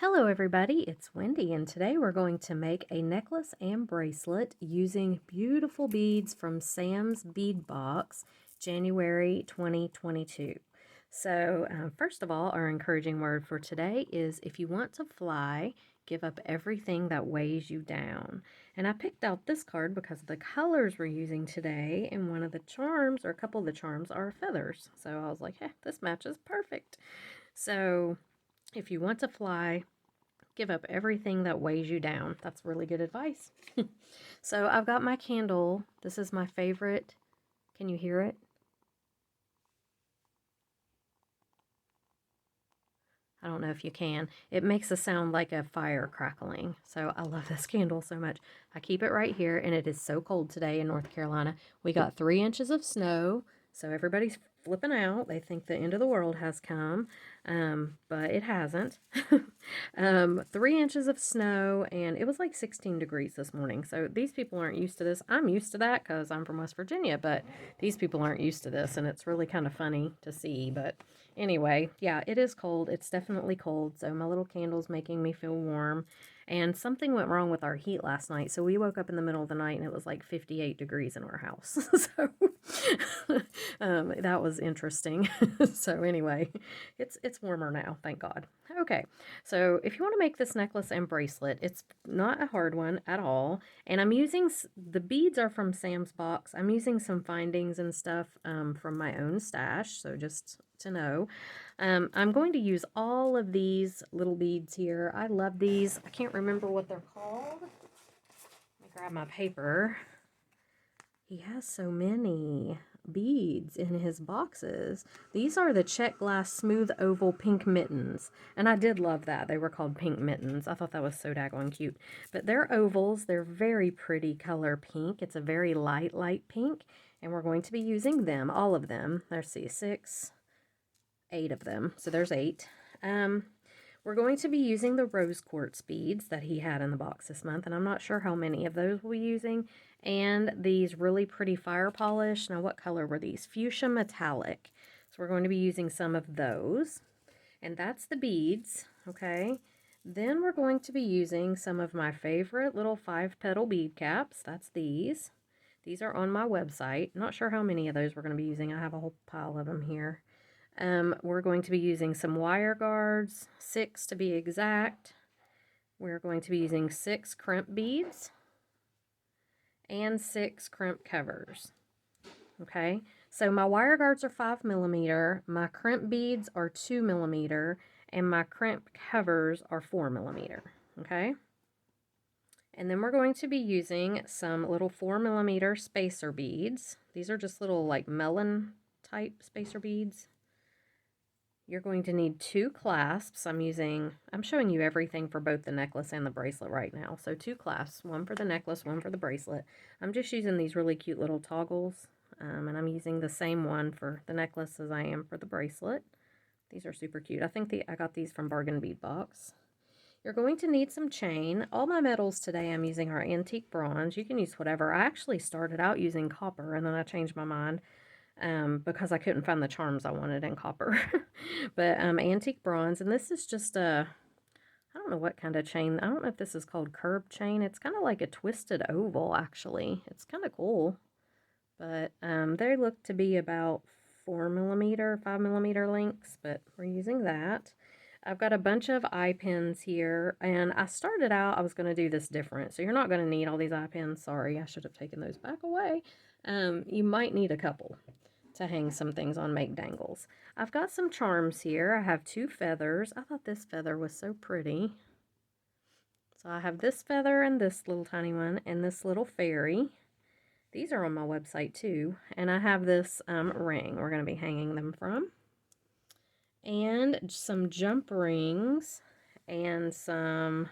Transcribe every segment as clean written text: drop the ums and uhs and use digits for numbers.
Hello everybody, it's Wendy and today we're going to make a necklace and bracelet using beautiful beads from Sam's Bead Box, January 2022. So first of all, our encouraging word for today is if you want to fly, give up everything that weighs you down. And I picked out this card because of the colors we're using today, and one of the charms, or a couple of the charms, are feathers. So I was like, hey, this matches perfect. So if you want to fly, give up everything that weighs you down. That's really good advice. So I've got my candle. This is my favorite. Can you hear it? I don't know if you can. It makes a sound like a fire crackling. So I love this candle so much. I keep it right here, and it is so cold today in North Carolina. We got 3 inches of snow, so everybody's flipping out. They think the end of the world has come, but it hasn't. 3 inches of snow, and it was like 16 degrees this morning. So these people aren't used to this. I'm used to that because I'm from West Virginia, but these people aren't used to this, and it's really kind of funny to see. But anyway, yeah, it is cold. It's definitely cold. So my little candle's making me feel warm. And something went wrong with our heat last night. So we woke up in the middle of the night and it was like 58 degrees in our house. So that was interesting. So anyway, it's warmer now, thank God. Okay, so if you want to make this necklace and bracelet, it's not a hard one at all. And I'm using, the beads are from Sam's Box. I'm using some findings and stuff from my own stash, so just to know. I'm going to use all of these little beads here. I love these. I can't remember what they're called. Let me grab my paper. He has so many beads in his boxes. These are the check glass smooth oval pink mittens. And I did love that. They were called pink mittens. I thought that was so daggone cute. But they're ovals. They're very pretty color pink. It's a very light pink. And we're going to be using them, all of them. Let's see, 6, 8 of them. So there's 8. We're going to be using the rose quartz beads that he had in the box this month, and I'm not sure how many of those we'll be using. And these really pretty fire polish. Now, what color were these? Fuchsia metallic. So we're going to be using some of those. And that's the beads, okay? Then we're going to be using some of my favorite little 5-petal bead caps. That's these. These are on my website. Not sure how many of those we're going to be using. I have a whole pile of them here. We're going to be using some wire guards, 6 to be exact. We're going to be using 6 crimp beads and 6 crimp covers. Okay, so my wire guards are 5mm, my crimp beads are 2mm, and my crimp covers are 4mm. Okay, and then we're going to be using some little 4mm spacer beads. These are just little like melon type spacer beads. You're going to need 2 clasps. I'm showing you everything for both the necklace and the bracelet right now. So 2 clasps, one for the necklace, one for the bracelet. I'm just using these really cute little toggles, and I'm using the same one for the necklace as I am for the bracelet. These are super cute. I think I got these from Bargain Bead Box. You're going to need some chain. All my metals today I'm using are antique bronze. You can use whatever. I actually started out using copper, and then I changed my mind. Because I couldn't find the charms I wanted in copper. But antique bronze, and this is just I don't know what kind of chain. I don't know if this is called curb chain. It's kind of like a twisted oval, actually. It's kind of cool. But they look to be about 4mm, 5mm lengths, but we're using that. I've got a bunch of eye pins here, and I started out, I was going to do this different. So you're not going to need all these eye pins. Sorry, I should have taken those back away. You might need a couple to hang some things on, make dangles. I've got some charms here. I have 2 feathers. I thought this feather was so pretty. So I have this feather and this little tiny one and this little fairy. These are on my website too. And I have this ring we're going to be hanging them from. And some jump rings and some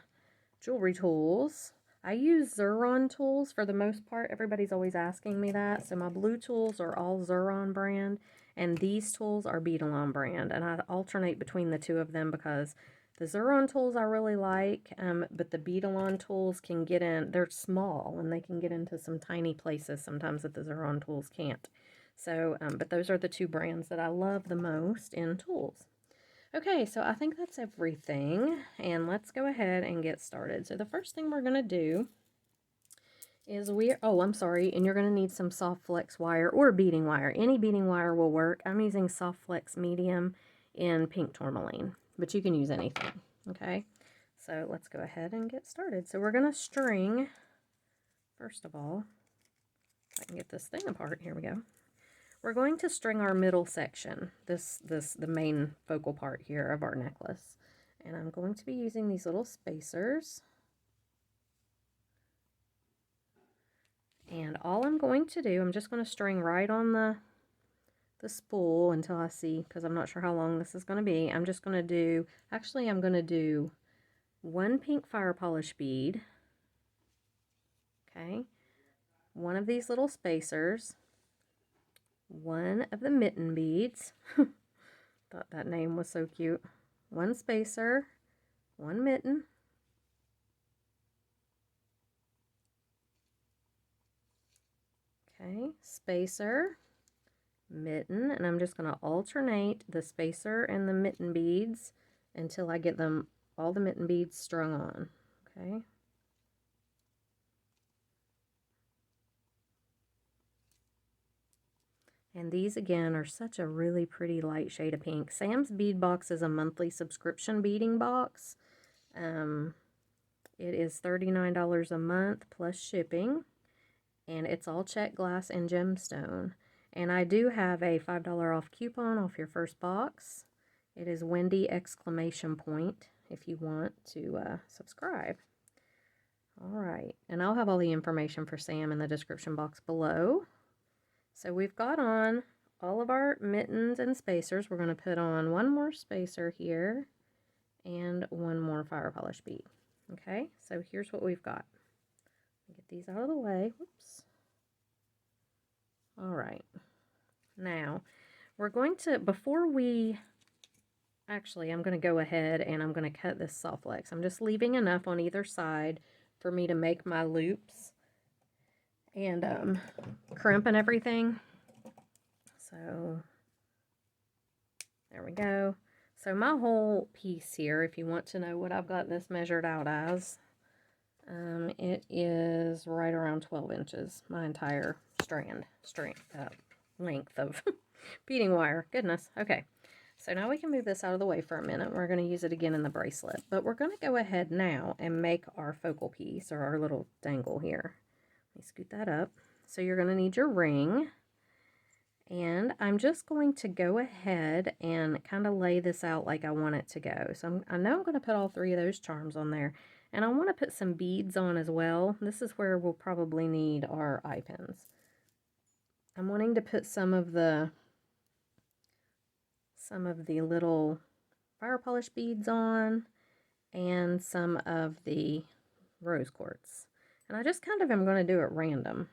jewelry tools. I use Xuron tools for the most part. Everybody's always asking me that. So my blue tools are all Xuron brand, and these tools are Beadalon brand. And I alternate between the 2 of them because the Xuron tools I really like, but the Beadalon tools can get in, they're small, and they can get into some tiny places sometimes that the Xuron tools can't. So, but those are the 2 brands that I love the most in tools. Okay, so I think that's everything, and let's go ahead and get started. So the first thing we're going to do is I'm sorry, and you're going to need some soft flex wire or beading wire. Any beading wire will work. I'm using soft flex medium in pink tourmaline, but you can use anything, okay? So let's go ahead and get started. So we're going to string, first of all, if I can get this thing apart, here we go. We're going to string our middle section, the main focal part here of our necklace. And I'm going to be using these little spacers. And all I'm going to do, I'm just going to string right on the spool until I see, because I'm not sure how long this is going to be. I'm just going to do, actually I'm going to do one pink fire polish bead, okay, one of these little spacers, one of the mitten beads, thought that name was so cute, one spacer, one mitten, okay, spacer, mitten, and I'm just going to alternate the spacer and the mitten beads until I get them, all the mitten beads strung on, okay. And these again are such a really pretty light shade of pink. Sam's Bead Box is a monthly subscription beading box. It is $39 a month plus shipping, and it's all check glass and gemstone. And I do have a $5 off coupon off your first box. It is Wendy exclamation point if you want to subscribe. All right, and I'll have all the information for Sam in the description box below. So we've got on all of our mittens and spacers. We're going to put on one more spacer here and one more fire polish bead. Okay, so here's what we've got. Get these out of the way. Whoops. All right. Now, we're going to, actually, I'm going to go ahead and I'm going to cut this soft flex. I'm just leaving enough on either side for me to make my loops and crimp and everything. So there we go. So my whole piece here, if you want to know what I've got this measured out as, it is right around 12 inches, my entire length of beading wire. Goodness. Okay. So now we can move this out of the way for a minute. We're going to use it again in the bracelet, but we're going to go ahead now and make our focal piece, or our little dangle here. Let me scoot that up. So you're going to need your ring, and I'm just going to go ahead and kind of lay this out like I want it to go. So I know I'm going to put all three of those charms on there, and I want to put some beads on as well. This is where we'll probably need our eye pins. I'm wanting to put some of the little fire polish beads on, and some of the rose quartz. And I just kind of am going to do it random.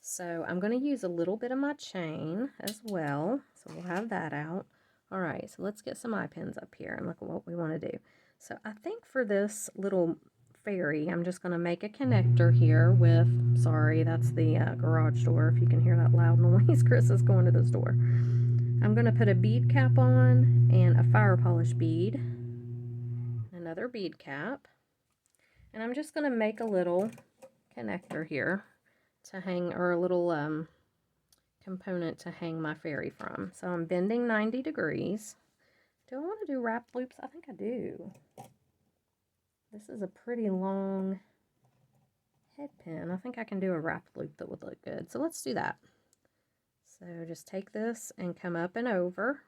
So I'm going to use a little bit of my chain as well. So we'll have that out. All right, so let's get some eye pins up here and look at what we want to do. So I think for this little fairy, I'm just going to make a connector here with, sorry, that's the garage door. If you can hear that loud noise, Chris is going to this door. I'm going to put a bead cap on and a fire polish bead, another bead cap, and I'm just going to make a little connector here to hang, or a little component to hang my fairy from. So I'm bending 90 degrees. Do I want to do wrap loops? I think I do. This is a pretty long head pin. I think I can do a wrap loop that would look good. So let's do that. So just take this and come up and over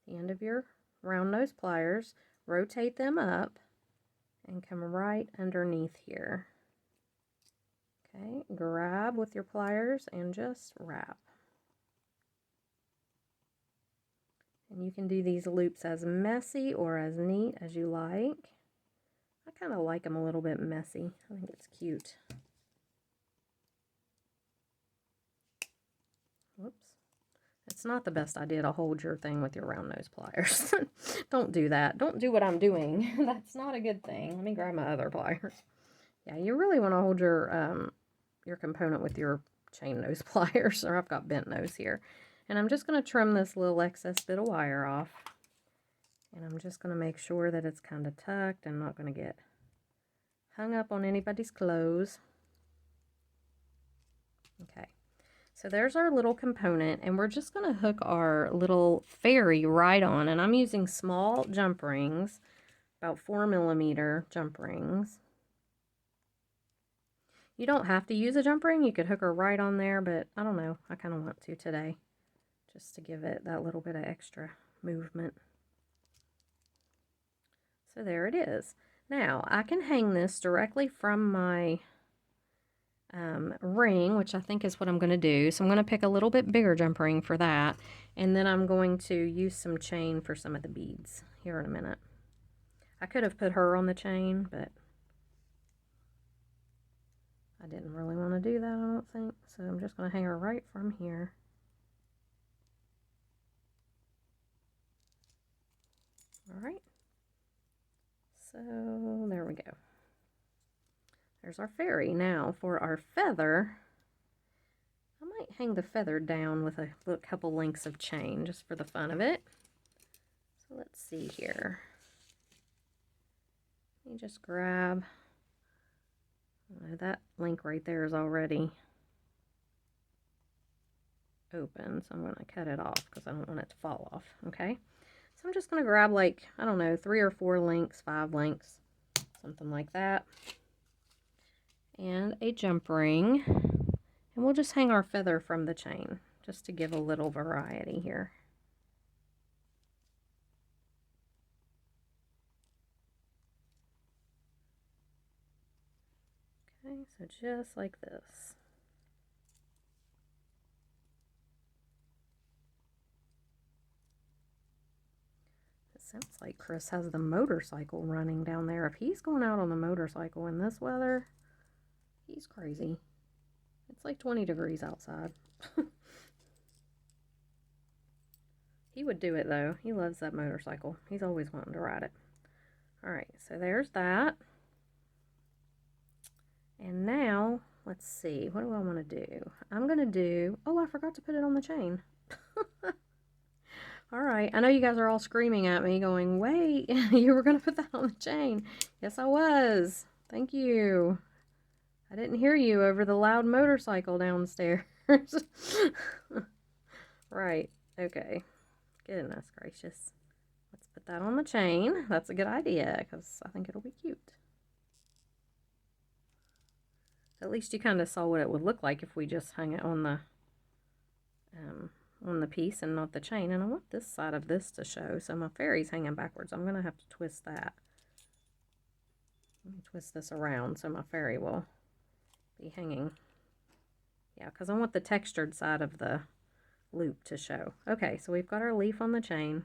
the end of your round nose pliers, rotate them up, and come right underneath here. Okay, grab with your pliers and just wrap. And you can do these loops as messy or as neat as you like. I kind of like them a little bit messy. I think it's cute. Whoops. It's not the best idea to hold your thing with your round nose pliers. Don't do that. Don't do what I'm doing. That's not a good thing. Let me grab my other pliers. Yeah, you really want to hold your component with your chain nose pliers, or I've got bent nose here. And I'm just going to trim this little excess bit of wire off. And I'm just going to make sure that it's kind of tucked. I'm not going to get hung up on anybody's clothes. Okay, so there's our little component, and we're just going to hook our little fairy right on. And I'm using small jump rings, about 4mm jump rings. You don't have to use a jump ring. You could hook her right on there, but I don't know. I kind of want to today, just to give it that little bit of extra movement. So there it is. Now, I can hang this directly from my ring, which I think is what I'm going to do. So I'm going to pick a little bit bigger jump ring for that. And then I'm going to use some chain for some of the beads here in a minute. I could have put her on the chain, but I didn't really want to do that, I don't think. So I'm just going to hang her right from here. All right. So there we go. There's our fairy. Now for our feather, I might hang the feather down with a couple links of chain just for the fun of it. So let's see here. Let me just grab, that link right there is already open, so I'm going to cut it off because I don't want it to fall off, okay? So I'm just going to grab, like, I don't know, 3 or 4 links, 5 links, something like that, and a jump ring, and we'll just hang our feather from the chain just to give a little variety here. Okay, so just like this. It sounds like Chris has the motorcycle running down there. If he's going out on the motorcycle in this weather, he's crazy. It's like 20 degrees outside. He would do it though. He loves that motorcycle. He's always wanting to ride it. Alright, so there's that. And now, let's see, what do I want to do? I'm going to do, oh, I forgot to put it on the chain. Alright, I know you guys are all screaming at me going, wait, you were going to put that on the chain. Yes, I was. Thank you. I didn't hear you over the loud motorcycle downstairs. Right, okay. Goodness gracious. Let's put that on the chain. That's a good idea because I think it'll be cute. At least you kind of saw what it would look like if we just hung it on the piece and not the chain. And I want this side of this to show, so my fairy's hanging backwards. I'm going to have to twist that. Let me twist this around so my fairy will be hanging. Yeah, because I want the textured side of the loop to show. Okay, so we've got our leaf on the chain.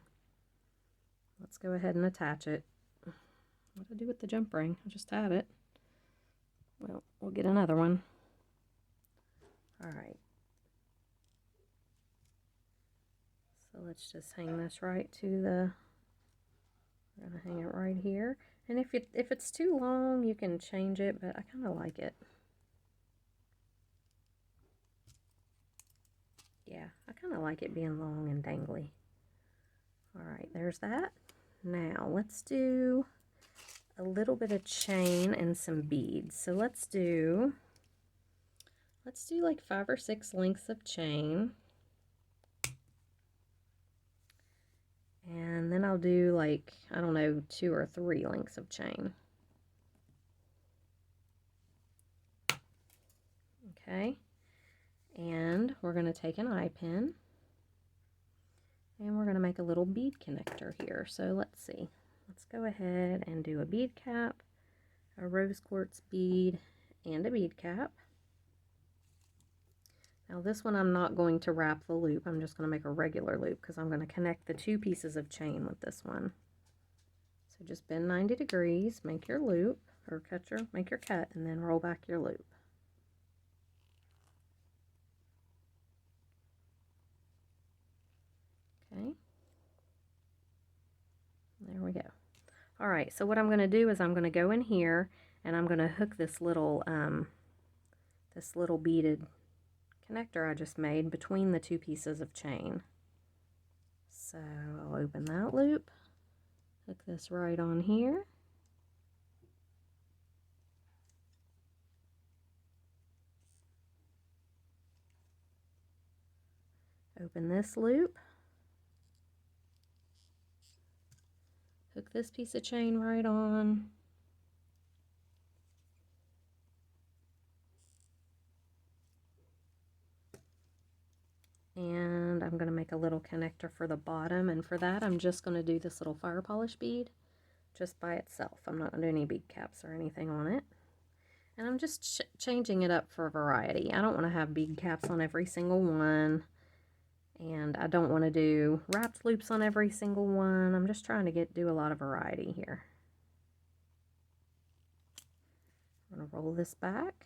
Let's go ahead and attach it. What do I do with the jump ring? I just had it. Well, we'll get another one. Alright. So let's just hang this right to the, we're going to hang it right here. And if it's too long, you can change it, but I kind of like it. Yeah, I kind of like it being long and dangly. Alright, there's that. Now, let's do a little bit of chain and some beads. So let's do like 5 or 6 links of chain. And then I'll do like, I don't know, 2 or 3 links of chain. Okay. And we're going to take an eye pin and we're going to make a little bead connector here. So let's see. Let's go ahead and do a bead cap, a rose quartz bead, and a bead cap. Now this one I'm not going to wrap the loop. I'm just going to make a regular loop because I'm going to connect the 2 pieces of chain with this one. So just bend 90 degrees, make your loop, or make your cut, and then roll back your loop. Okay. There we go. All right, so what I'm going to do is I'm going to go in here and I'm going to hook this little beaded connector I just made between the 2 pieces of chain. So I'll open that loop Hook this right on here. Open this loop. Hook this piece of chain right on. And I'm going to make a little connector for the bottom, and for that I'm just going to do this little fire polish bead just by itself. I'm not going to do any bead caps or anything on it. And I'm just changing it up for variety. I don't want to have bead caps on every single one, and I don't want to do wrapped loops on every single one. I'm just trying to do a lot of variety here. I'm going to roll this back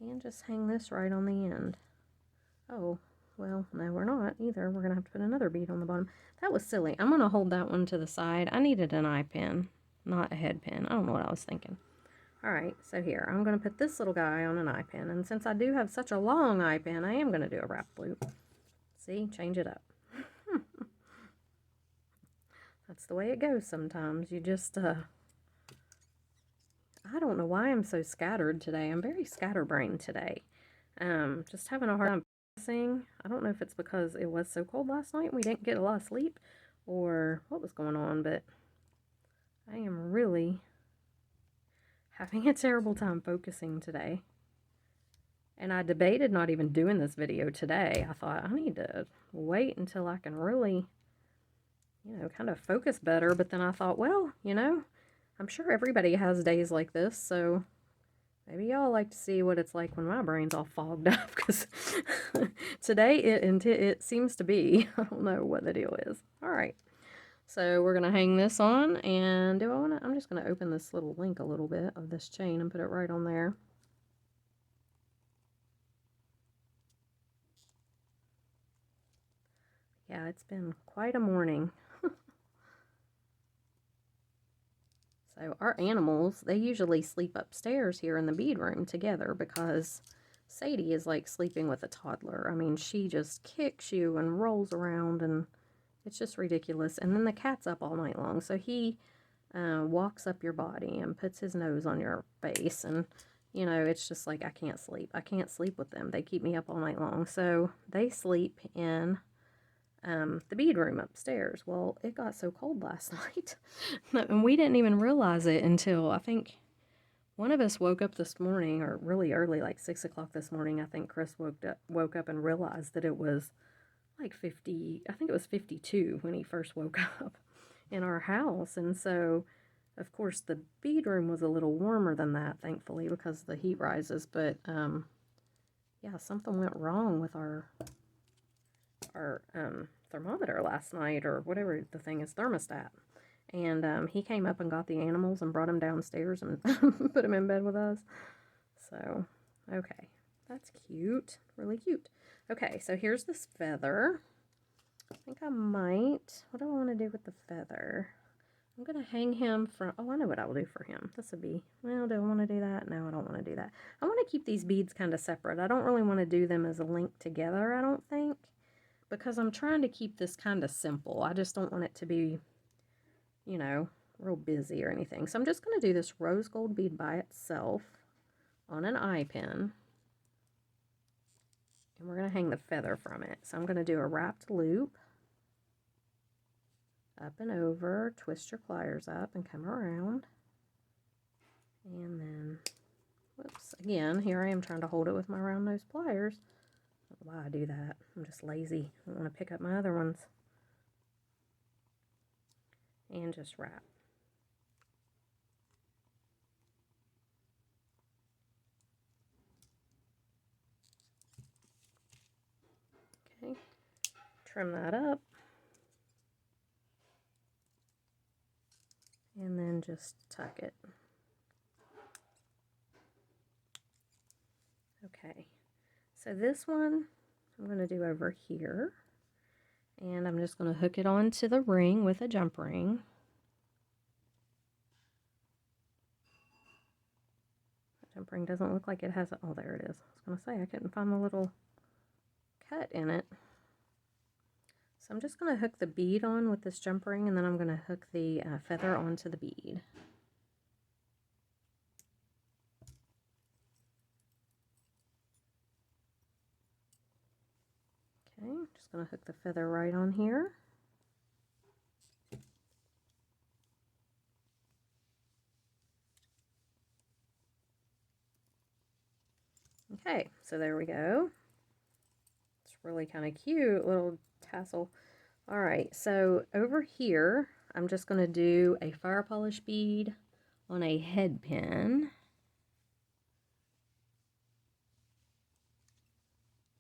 and just hang this right on the end. Oh, well, no, we're not either. We're going to have to put another bead on the bottom. That was silly. I'm going to hold that one to the side. I needed an eye pin, not a head pin. I don't know what I was thinking. All right, so here, I'm going to put this little guy on an eye pin. And since I do have such a long eye pin, I am going to do a wrap loop. See, change it up. That's the way it goes sometimes. You just, I don't know why I'm so scattered today. I'm very scatterbrained today. Just having a hard time focusing. I don't know if it's because it was so cold last night and we didn't get a lot of sleep or what was going on, but I am really having a terrible time focusing today. And I debated not even doing this video today. I thought I need to wait until I can really, you know, kind of focus better. But then I thought, well, you know, I'm sure everybody has days like this, so maybe y'all like to see what it's like when my brain's all fogged up, because today it seems to be. I don't know what the deal is. All right. So we're going to hang this on, and I'm just going to open this little link a little bit of this chain and put it right on there. Yeah, it's been quite a morning. So our animals, they usually sleep upstairs here in the bead room together because Sadie is like sleeping with a toddler. I mean, she just kicks you and rolls around, and it's just ridiculous. And then the cat's up all night long. So he walks up your body and puts his nose on your face. And, you know, it's just like I can't sleep. I can't sleep with them. They keep me up all night long. So they sleep in the bead room upstairs. Well, it got so cold last night. And we didn't even realize it until I think one of us woke up this morning, or really early, like 6 o'clock this morning. I think Chris woke up and realized that it was like 50, I think it was 52 when he first woke up in our house. And so, of course, the bead room was a little warmer than that, thankfully, because the heat rises. But, yeah, something went wrong with our thermometer last night, or whatever the thing is, thermostat. And he came up and got the animals and brought them downstairs and put them in bed with us. So, okay. That's cute. Really cute. Okay, so here's this feather. I think I might... What do I want to do with the feather? I'm going to hang him from... Oh, I know what I will do for him. This would be... Well, do I want to do that? No, I don't want to do that. I want to keep these beads kind of separate. I don't really want to do them as a link together, I don't think. Because I'm trying to keep this kind of simple. I just don't want it to be, you know, real busy or anything. So I'm just going to do this rose gold bead by itself on an eye pin. And we're going to hang the feather from it. So I'm going to do a wrapped loop. Up and over, twist your pliers up and come around. And then, whoops, again, here I am trying to hold it with my round nose pliers. I don't know why I do that. I'm just lazy. I don't want to pick up my other ones. And just wrap. Okay, trim that up. And then just tuck it. Okay, so this one I'm going to do over here. And I'm just going to hook it onto the ring with a jump ring. The jump ring doesn't look like it has a... Oh, there it is. I was going to say, I couldn't find the little cut in it. So I'm just going to hook the bead on with this jump ring, and then I'm going to hook the feather onto the bead. Okay, I'm just going to hook the feather right on here. Okay, so there we go. It's really kind of cute little tassel. All right, so over here, I'm just going to do a fire polish bead on a head pin.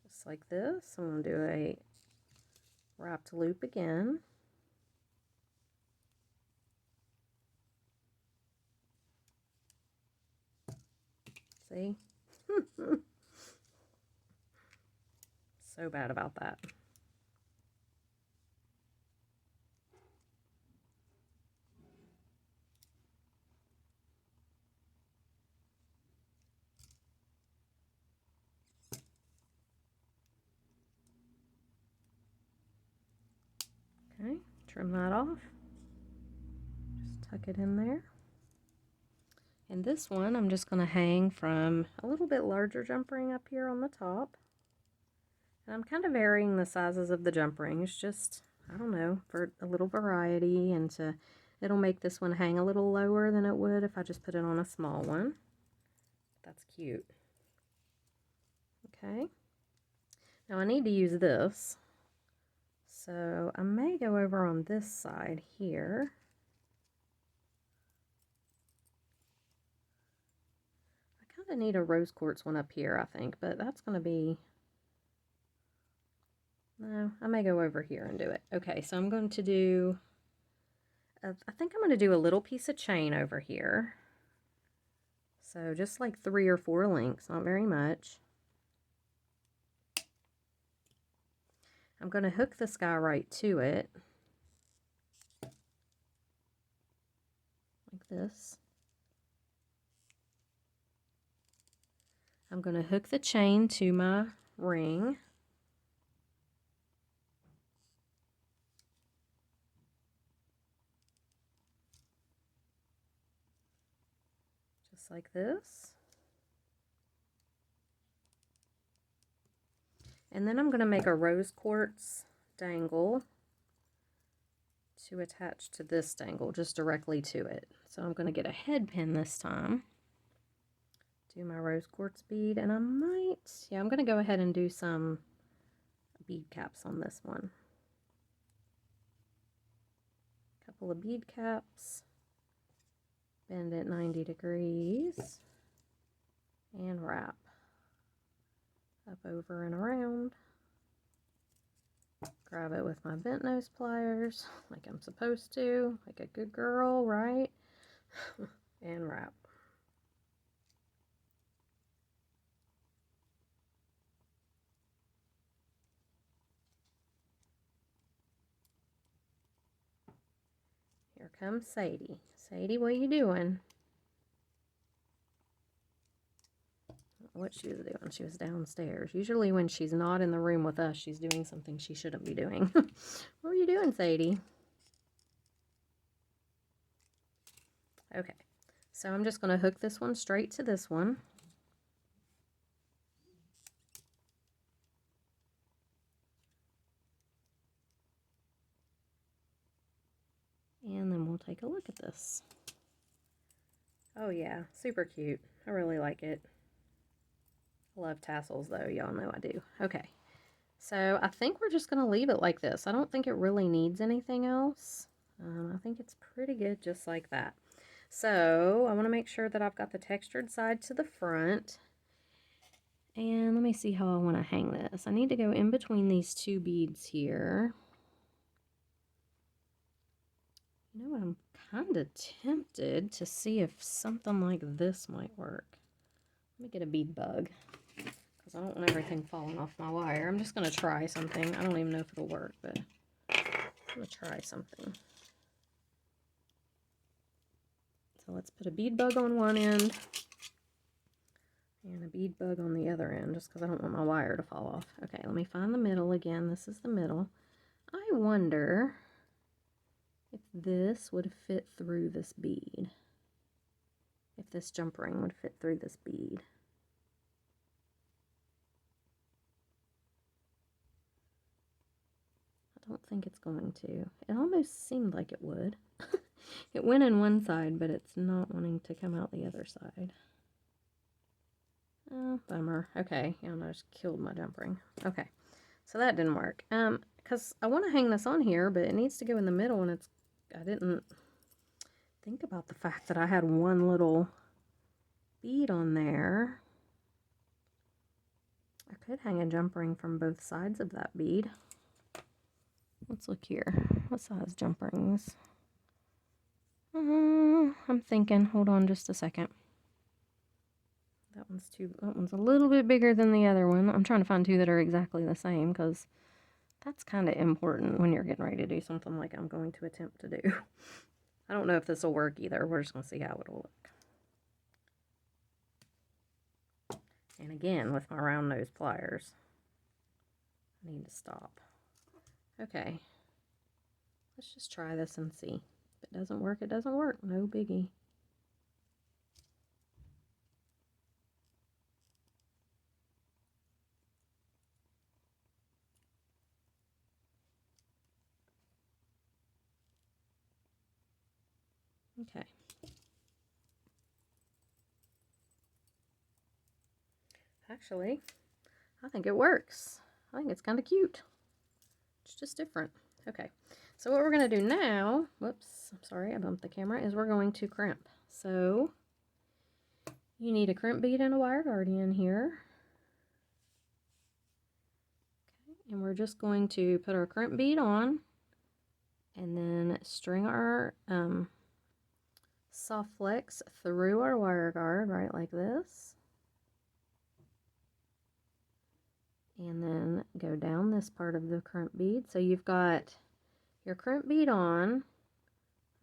Just like this. I'm going to do a wrapped loop again. See? So bad about that. Okay, trim that off. Just tuck it in there. And this one I'm just going to hang from a little bit larger jump ring up here on the top. And I'm kind of varying the sizes of the jump rings, just, I don't know, for a little variety, and it'll make this one hang a little lower than it would if I just put it on a small one. That's cute. Okay. Now I need to use this. So I may go over on this side here. I kind of need a rose quartz one up here, I think, but that's going to be... No, I may go over here and do it. Okay, so I'm going to do... I think I'm going to do a little piece of chain over here. So just like 3 or 4 links, not very much. I'm going to hook this guy right to it. Like this. I'm going to hook the chain to my ring. Just like this. And then I'm going to make a rose quartz dangle to attach to this dangle, just directly to it. So I'm going to get a head pin this time. Do my rose quartz bead, and I might, yeah, I'm going to go ahead and do some bead caps on this one. A couple of bead caps, bend it 90 degrees, and wrap up, over, and around. Grab it with my bent nose pliers, like I'm supposed to, like a good girl, right? And wrap. Here comes Sadie. Sadie, what you doing? What she was doing. She was downstairs. Usually when she's not in the room with us, she's doing something she shouldn't be doing. What are you doing, Sadie? Okay, so I'm just going to hook this one straight to this one. And then we'll take a look at this. Oh yeah, super cute. I really like it. I love tassels though, y'all know I do. Okay, so I think we're just going to leave it like this. I don't think it really needs anything else. I think it's pretty good just like that. So I want to make sure that I've got the textured side to the front. And let me see how I want to hang this. I need to go in between these 2 beads here. You know what, I'm kind of tempted to see if something like this might work. Let me get a bead bug, because I don't want everything falling off my wire. I'm just going to try something. I don't even know if it'll work, but I'm going to try something. So let's put a bead bug on one end and a bead bug on the other end, just because I don't want my wire to fall off. Okay, let me find the middle again. This is the middle. I wonder if this would fit through this bead. If this jump ring would fit through this bead. I don't think it's going to. It almost seemed like it would. It went in one side, but it's not wanting to come out the other side. Oh, bummer. Okay, yeah, I just killed my jump ring. Okay, so that didn't work. Because I want to hang this on here, but it needs to go in the middle, and I didn't think about the fact that I had one little bead on there. I could hang a jump ring from both sides of that bead. Let's look here. What size jump rings? I'm thinking. Hold on just a second. That one's a little bit bigger than the other one. I'm trying to find two that are exactly the same because that's kind of important when you're getting ready to do something like I'm going to attempt to do. I don't know if this will work either. We're just going to see how it'll look. And again, with my round nose pliers, I need to stop. Okay. Let's just try this and see. If it doesn't work, it doesn't work. No biggie. Okay. Actually, I think it works. I think it's kind of cute. It's just different. Okay. So what we're going to do now, whoops, I'm sorry, I bumped the camera, is we're going to crimp. So you need a crimp bead and a wire guardian here. Okay, and we're just going to put our crimp bead on and then string our soft flex through our wire guard right like this. And then go down this part of the crimp bead. So you've got your crimp bead on.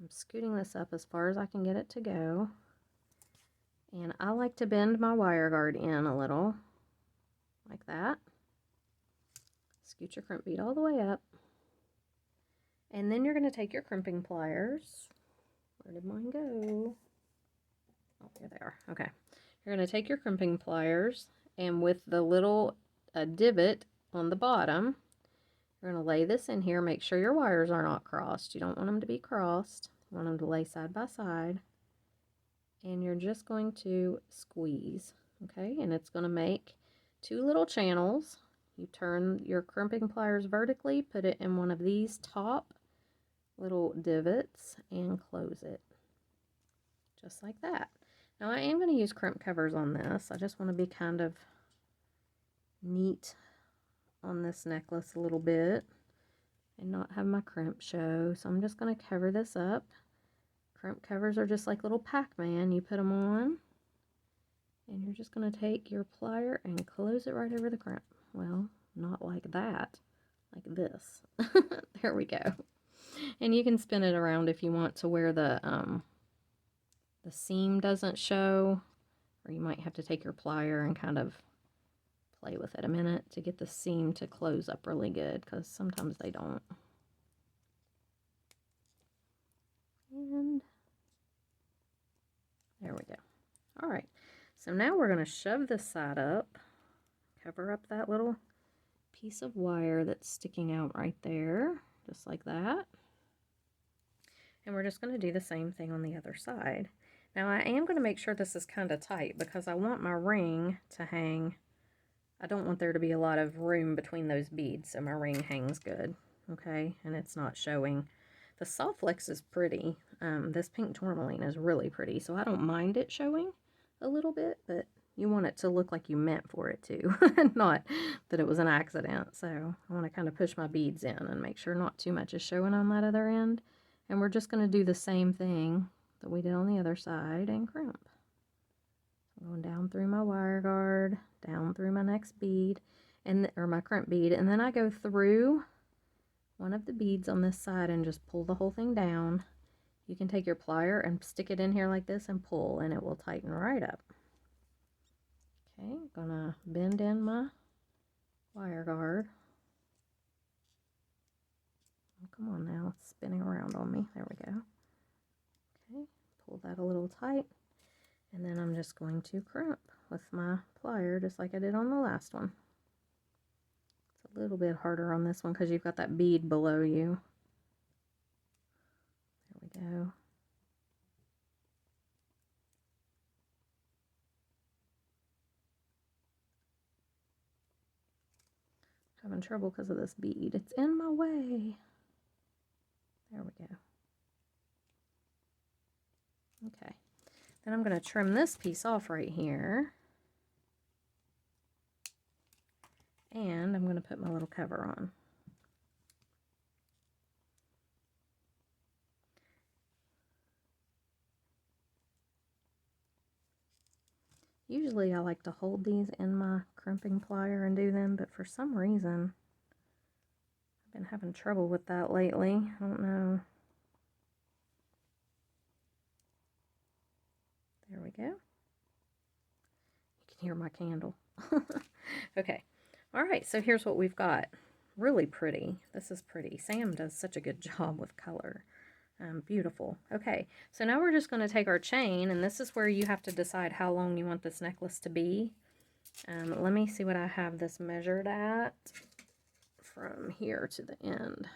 I'm scooting this up as far as I can get it to go. And I like to bend my wire guard in a little, like that. Scoot your crimp bead all the way up. And then you're going to take your crimping pliers. Where did mine go? Oh, there they are. Okay. You're going to take your crimping pliers, and with the little divot on the bottom, you're going to lay this in here. Make sure your wires are not crossed. You don't want them to be crossed. You want them to lay side by side. And you're just going to squeeze, okay? And it's going to make two little channels. You turn your crimping pliers vertically, put it in one of these top little divots, and close it. Just like that. Now I am going to use crimp covers on this. I just want to be kind of neat on this necklace a little bit and not have my crimp show. So I'm just going to cover this up. Crimp covers are just like little Pac-Man. You put them on and you're just going to take your plier and close it right over the crimp. Well, not like that, like this. There we go. And you can spin it around if you want to where the seam doesn't show, or you might have to take your plier and kind of play with it a minute to get the seam to close up really good, because sometimes they don't. And there we go. All right, so now we're going to shove this side up, cover up that little piece of wire that's sticking out right there, just like that. And we're just going to do the same thing on the other side. Now I am going to make sure this is kind of tight because I want my ring to hang. I don't want there to be a lot of room between those beads, so my ring hangs good, okay? And it's not showing. The soft flex is pretty. This pink tourmaline is really pretty, so I don't mind it showing a little bit, but you want it to look like you meant for it to, not that it was an accident. So I want to kind of push my beads in and make sure not too much is showing on that other end. And we're just going to do the same thing that we did on the other side and crimp. I'm going down through my wire guard, down through my next bead, or my crimp bead, and then I go through one of the beads on this side and just pull the whole thing down. You can take your plier and stick it in here like this and pull, and it will tighten right up. Okay, I'm gonna bend in my wire guard. Come on now, it's spinning around on me. There we go. Okay, pull that a little tight. And then I'm just going to crimp with my plier, just like I did on the last one. It's a little bit harder on this one because you've got that bead below you. There we go. Having trouble because of this bead. It's in my way. There we go. Okay. Then I'm going to trim this piece off right here. And I'm going to put my little cover on. Usually I like to hold these in my crimping plier and do them, but for some reason I've been having trouble with that lately. I don't know. There we go. You can hear my candle. Okay. All right, so here's what we've got. Really pretty. This is pretty. Sam does such a good job with color. Beautiful. Okay, so now we're just going to take our chain, and this is where you have to decide how long you want this necklace to be. Let me see what I have this measured at from here to the end.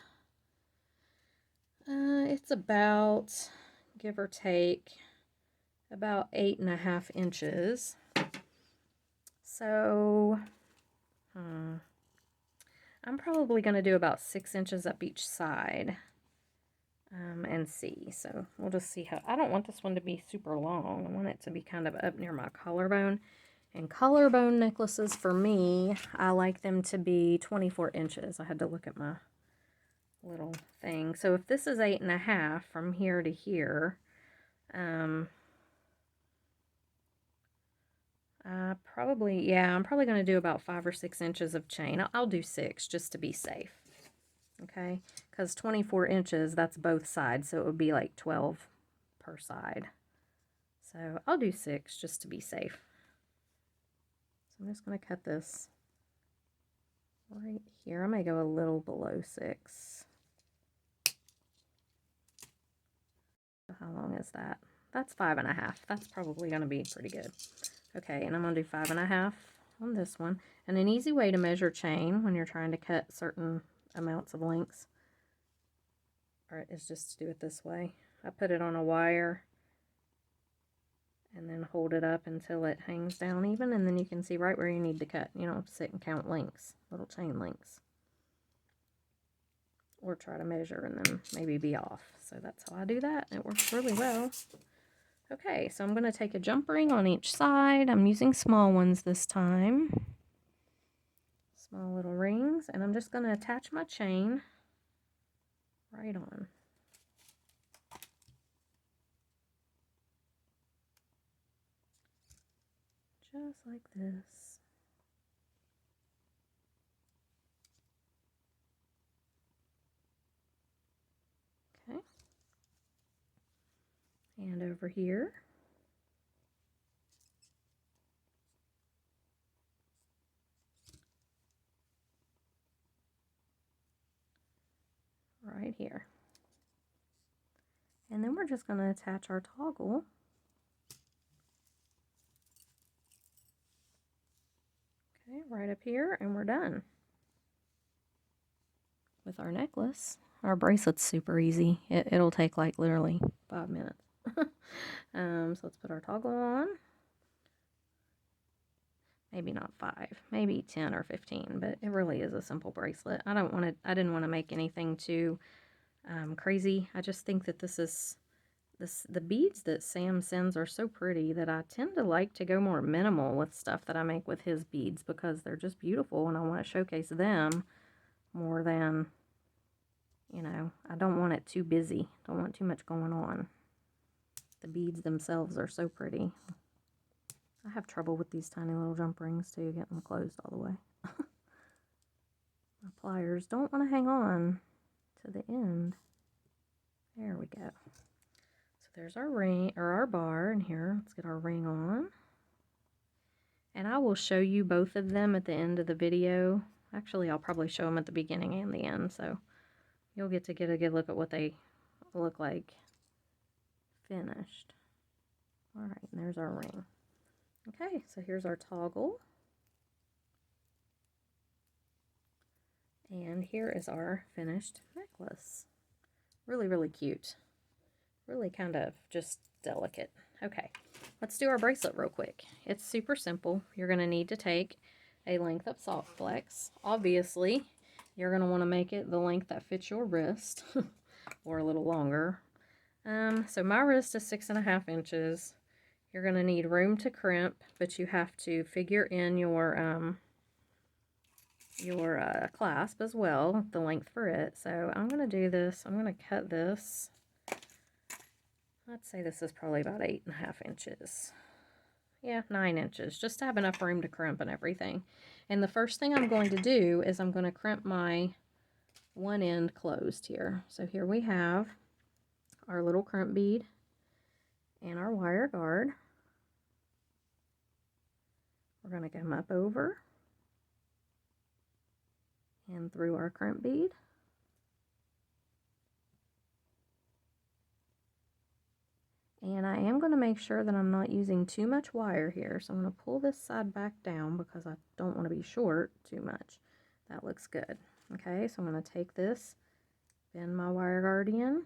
It's about, give or take, about 8.5 inches. So, I'm probably going to do about 6 inches up each side. And see. So we'll just see how, I don't want this one to be super long. I want it to be kind of up near my collarbone. And collarbone necklaces for me, I like them to be 24 inches. I had to look at my little thing. So if this is 8.5 from here to here, I'm probably going to do about 5 or 6 inches of chain. I'll do 6 just to be safe. Okay, because 24 inches, that's both sides, so it would be like 12 per side. So I'll do 6 just to be safe. So I'm just going to cut this right here. I may go a little below 6. How long is that? That's 5.5. That's probably going to be pretty good. Okay, and I'm going to do 5.5 on this one. And an easy way to measure chain when you're trying to cut certain amounts of lengths is just to do it this way. I put it on a wire and then hold it up until it hangs down even, and then you can see right where you need to cut. You don't have to sit and count lengths, little chain lengths, or try to measure and then maybe be off. So that's how I do that. It works really well. Okay, so I'm going to take a jump ring on each side. I'm using small ones this time. Small little rings, and I'm just going to attach my chain right on. Just like this. Okay. And over here. Right here. And then we're just going to attach our toggle right up here, and we're done with our necklace. Our bracelet's super easy. It'll take like literally 5 minutes. So let's put our toggle on. Maybe not 5, maybe 10 or 15, but it really is a simple bracelet. I didn't want to make anything too crazy. I just think that the beads that Sam sends are so pretty that I tend to like to go more minimal with stuff that I make with his beads because they're just beautiful and I want to showcase them more than, you know, I don't want it too busy. Don't want too much going on. The beads themselves are so pretty. I have trouble with these tiny little jump rings too, getting them closed all the way. My pliers don't want to hang on to the end. There we go. So there's our ring, or our bar, and here, let's get our ring on. And I will show you both of them at the end of the video. Actually, I'll probably show them at the beginning and the end, so you'll get a good look at what they look like finished. All right, and there's our ring. Okay, so here's our toggle. And here is our finished necklace. Really, really cute. Really kind of just delicate. Okay, let's do our bracelet real quick. It's super simple. You're going to need to take a length of soft flex. Obviously, you're going to want to make it the length that fits your wrist or a little longer. So my wrist is 6.5 inches. You're going to need room to crimp, but you have to figure in your clasp as well, the length for it. So I'm going to do this. I'm going to cut this. I'd say this is probably about 8.5 inches. Yeah, 9 inches, just to have enough room to crimp and everything. And the first thing I'm going to do is I'm going to crimp my one end closed here. So here we have our little crimp bead and our wire guard. We're going to come up over and through our crimp bead. And I am going to make sure that I'm not using too much wire here. So I'm going to pull this side back down because I don't want to be short too much. That looks good. Okay, so I'm going to take this, bend my wire guard in.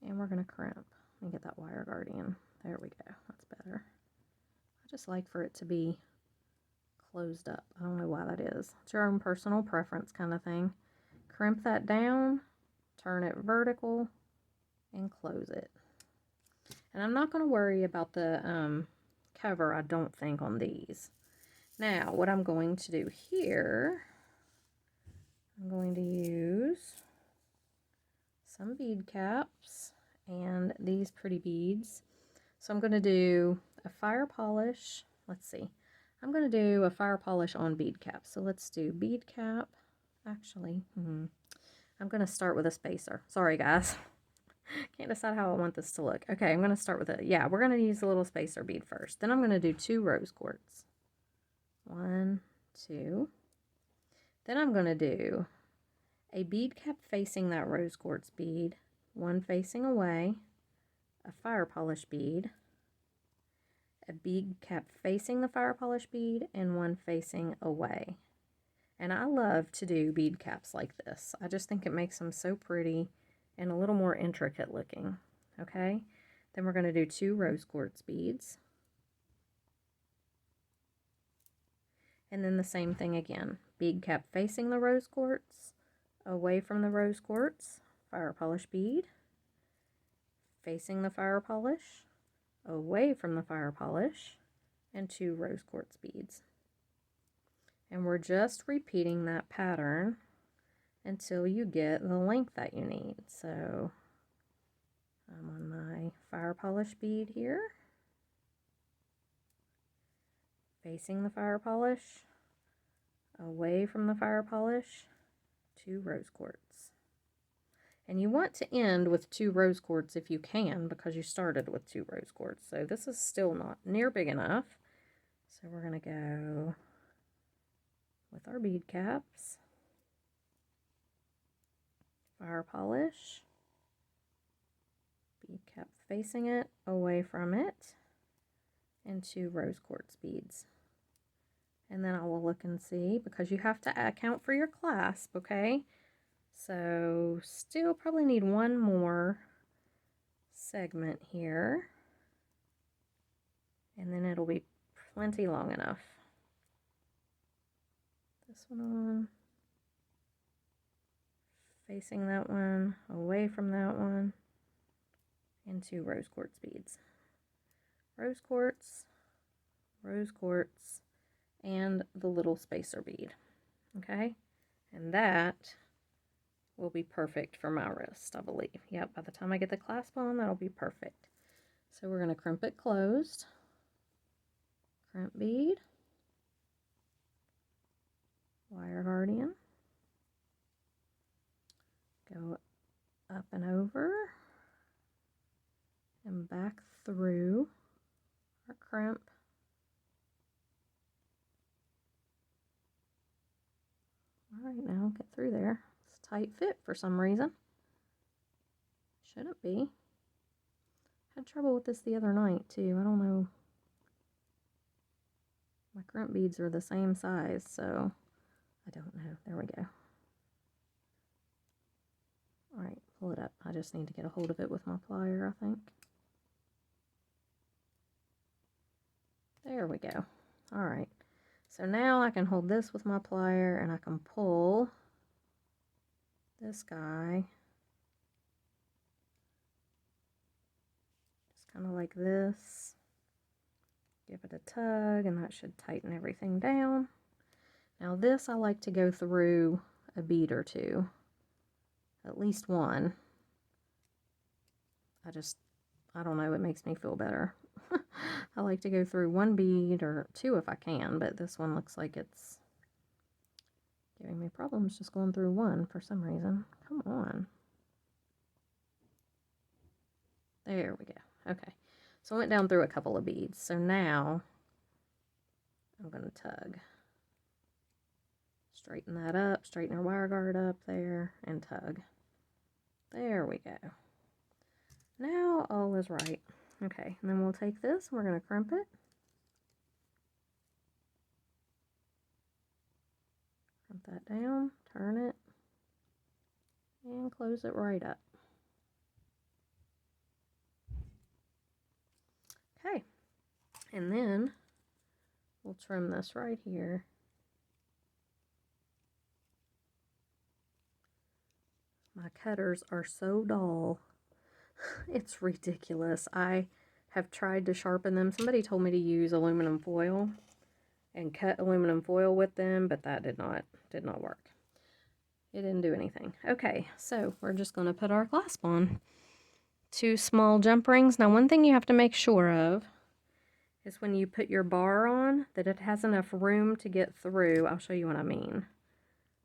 And we're going to crimp. Let me get that wire guard in. There we go. That's better. I just like for it to be closed up. I don't know why that is. It's your own personal preference kind of thing. Crimp that down, turn it vertical, and close it. And I'm not going to worry about the cover, I don't think, on these. Now, what I'm going to do here, I'm going to use some bead caps and these pretty beads. So I'm going to do a fire polish. Let's see. I'm going to do a fire polish on bead cap. So let's do bead cap. Actually, I'm going to start with a spacer. Sorry, guys. Can't decide how I want this to look. Okay, I'm going to start with it. Yeah, we're going to use a little spacer bead first. Then I'm going to do 2 rose quartz. 1, 2. Then I'm going to do a bead cap facing that rose quartz bead, 1 facing away, a fire polish bead, a bead cap facing the fire polish bead, and 1 facing away. And I love to do bead caps like this. I just think it makes them so pretty and a little more intricate looking. Okay, then we're going to do 2 rose quartz beads. And then the same thing again. Bead cap facing the rose quartz, away from the rose quartz, fire polish bead, facing the fire polish, away from the fire polish, and 2 rose quartz beads. And we're just repeating that pattern until you get the length that you need. So I'm on my fire polish bead here, facing the fire polish, away from the fire polish, 2 rose quartz. And you want to end with 2 rose quartz if you can, because you started with 2 rose quartz. So this is still not near big enough. So we're going to go with our bead caps, fire polish, bead cap facing it, away from it, and 2 rose quartz beads. And then I will look and see, because you have to account for your clasp, okay? So still probably need 1 more segment here, and then it'll be plenty long enough. This one on, facing that one, away from that one, and 2 rose quartz beads. Rose quartz, and the little spacer bead. Okay, and that will be perfect for my wrist, I believe. Yep, by the time I get the clasp on, that'll be perfect. So we're going to crimp it closed, crimp bead, wire guardian, go up and over and back through our crimp, Alright, now get through there. It's a tight fit for some reason. Shouldn't be. Had trouble with this the other night too. I don't know. My crimp beads are the same size, so I don't know. There we go. Alright, pull it up. I just need to get a hold of it with my plier, I think. There we go. Alright. So now I can hold this with my plier and I can pull this guy just kind of like this. Give it a tug and that should tighten everything down. Now this I like to go through a bead or two, at least one. I don't know, it makes me feel better. I like to go through one bead or two if I can, but this one looks like it's giving me problems just going through one for some reason. Come on. There we go. Okay. So I went down through a couple of beads. So now I'm going to tug. Straighten that up, straighten our wire guard up there, and tug. There we go. Now all is right. Okay, and then we'll take this and we're going to crimp it. Crimp that down, turn it, and close it right up. Okay, and then we'll trim this right here. My cutters are so dull. It's ridiculous. I have tried to sharpen them. Somebody told me to use aluminum foil and cut aluminum foil with them, but that did not work. It didn't do anything. Okay, so we're just going to put our clasp on. 2 small jump rings. Now one thing you have to make sure of is when you put your bar on that it has enough room to get through. I'll show you what I mean.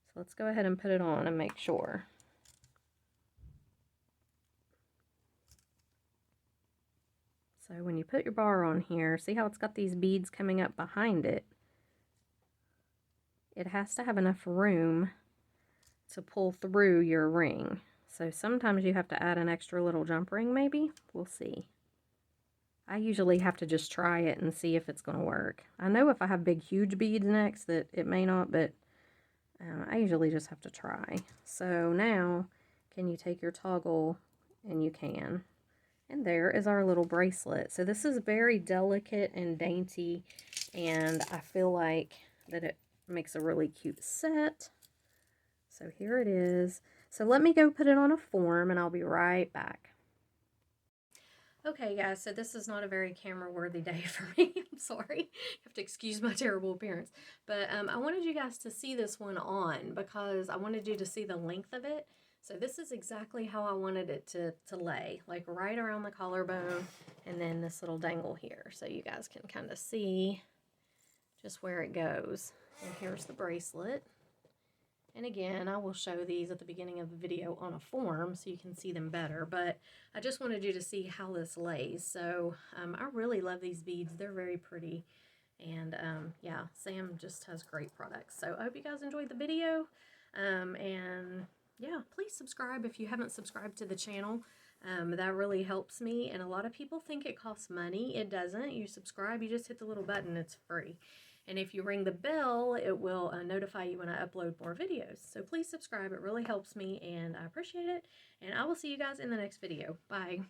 So let's go ahead and put it on and make sure. So when you put your bar on here, see how it's got these beads coming up behind it? It has to have enough room to pull through your ring. So sometimes you have to add an extra little jump ring maybe. We'll see. I usually have to just try it and see if it's going to work. I know if I have big huge beads next that it may not, but I usually just have to try. So now can you take your toggle, and you can. And there is our little bracelet. So this is very delicate and dainty, and I feel like that it makes a really cute set. So here it is. So let me go put it on a form and I'll be right back. Okay guys, so this is not a very camera worthy day for me. I'm sorry. You have to excuse my terrible appearance. But I wanted you guys to see this one on because I wanted you to see the length of it. So this is exactly how I wanted it to lay, like right around the collarbone and then this little dangle here. So you guys can kind of see just where it goes. And here's the bracelet. And again, I will show these at the beginning of the video on a form so you can see them better. But I just wanted you to see how this lays. So I really love these beads. They're very pretty. And yeah, Sam just has great products. So I hope you guys enjoyed the video. And yeah, please subscribe if you haven't subscribed to the channel. That really helps me. And a lot of people think it costs money. It doesn't. You subscribe, you just hit the little button. It's free. And if you ring the bell, it will notify you when I upload more videos. So please subscribe. It really helps me, and I appreciate it. And I will see you guys in the next video. Bye.